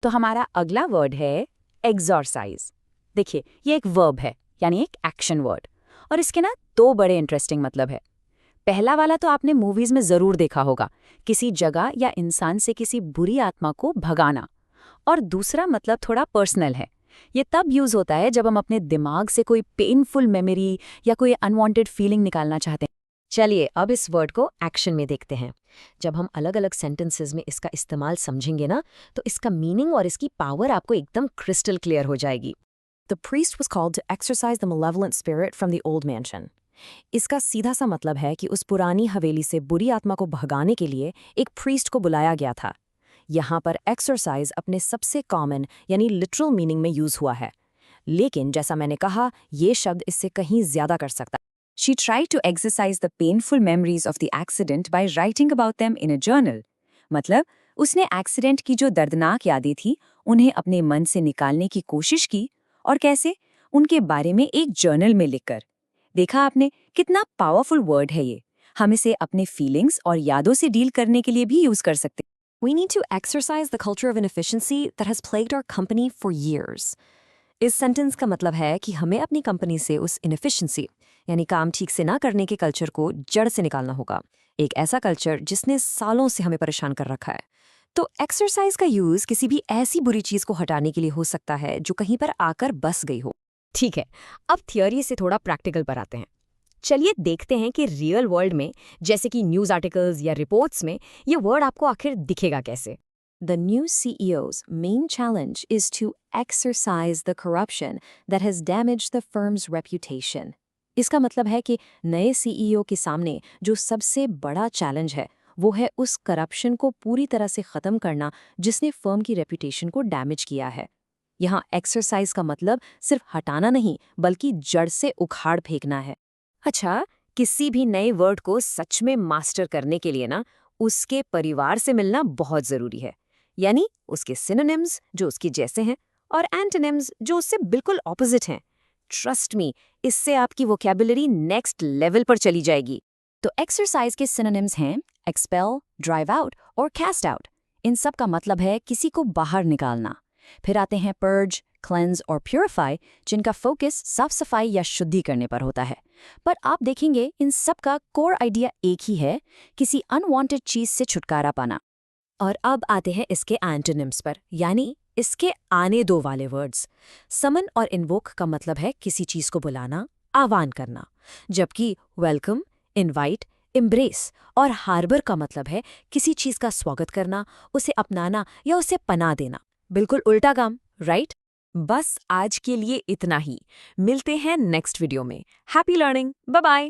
तो हमारा अगला वर्ड है एक्सॉर्साइज। देखिए, ये एक वर्ब है, यानी एक एक्शन वर्ड, और इसके ना दो बड़े इंटरेस्टिंग मतलब है। पहला वाला तो आपने मूवीज में जरूर देखा होगा, किसी जगह या इंसान से किसी बुरी आत्मा को भगाना। और दूसरा मतलब थोड़ा पर्सनल है। ये तब यूज होता है जब हम अपने दिमाग से कोई पेनफुल मेमोरी या कोई अनवांटेड फीलिंग निकालना चाहते हैं। चलिए अब इस वर्ड को एक्शन में देखते हैं। जब हम अलग अलग सेंटेंसेस में इसका इस्तेमाल समझेंगे ना, तो इसका मीनिंग और इसकी पावर आपको एकदम क्रिस्टल क्लियर हो जाएगी। The priest was called to exorcise the malevolent spirit from the old mansion. इसका सीधा सा मतलब है कि उस पुरानी हवेली से बुरी आत्मा को भगाने के लिए एक प्रीस्ट को बुलाया गया था। यहाँ पर एक्सरसाइज अपने सबसे कॉमन यानी लिटरल मीनिंग में यूज हुआ है, लेकिन जैसा मैंने कहा, ये शब्द इससे कहीं ज्यादा कर सकता है। She tried to exorcise the painful memories of the accident by writing about them in a journal. मतलब उसने एक्सीडेंट की जो दर्दनाक यादें थी उन्हें अपने मन से निकालने की कोशिश की, और कैसे? उनके बारे में एक जर्नल में लिखकर। देखा आपने, कितना पावरफुल वर्ड है ये। हम इसे अपने फीलिंग्स और यादों से डील करने के लिए भी यूज कर सकते हैं। We need to exorcise the culture of inefficiency that has plagued our company for years. इस सेंटेंस का मतलब है कि हमें अपनी कंपनी से उस इनएफिशिएंसी यानी काम ठीक से ना करने के कल्चर को जड़ से निकालना होगा। एक ऐसा कल्चर जिसने सालों से हमें परेशान कर रखा है। तो एक्सरसाइज का यूज किसी भी ऐसी बुरी चीज को हटाने के लिए हो सकता है जो कहीं पर आकर बस गई हो। ठीक है, अब थियोरी से थोड़ा प्रैक्टिकल पर आते हैं। चलिए देखते हैं कि रियल वर्ल्ड में, जैसे कि न्यूज़ आर्टिकल्स या रिपोर्ट्स में, ये वर्ड आपको आखिर दिखेगा कैसे। The new CEO's main challenge is to exorcise the corruption that has damaged the firm's reputation. इसका मतलब है कि नए सीईओ के सामने जो सबसे बड़ा चैलेंज है वो है उस करप्शन को पूरी तरह से खत्म करना जिसने फर्म की रेपुटेशन को डैमेज किया है। यहाँ एक्सरसाइज का मतलब सिर्फ हटाना नहीं, बल्कि जड़ से उखाड़ फेंकना है। अच्छा, किसी भी नए वर्ड को सच में मास्टर करने के लिए ना, उसके परिवार से मिलना बहुत ज़रूरी है। यानी उसके सिनोनिम्स जो उसके जैसे हैं और एंटोनिम्स जो उससे बिल्कुल ऑपोजिट हैं। ट्रस्ट मी, इससे आपकी वोकैबुलरी नेक्स्ट लेवल पर चली जाएगी। तो एक्सरसाइज के सिनोनिम्स हैं एक्सपेल, ड्राइव आउट और कास्ट आउट। इन सब का मतलब है किसी को बाहर निकालना। फिर आते हैं पर्ज, क्लेंज और प्यूरिफाई, जिनका फोकस साफ सफाई या शुद्धि करने पर होता है। पर आप देखेंगे इन सब का कोर आइडिया एक ही है, किसी अनवांटेड चीज से छुटकारा पाना। और अब आते हैं इसके एंटोनिम्स पर, यानी इसके आने दो वाले वर्ड्स। समन और इन्वोक का मतलब है किसी चीज को बुलाना, आह्वान करना, जबकि वेलकम, इनवाइट, एम्ब्रेस और हार्बर का मतलब है किसी चीज का स्वागत करना, उसे अपनाना या उसे पनाह देना। बिल्कुल उल्टा काम, राइट? बस आज के लिए इतना ही। मिलते हैं नेक्स्ट वीडियो में। Happy learning, bye bye.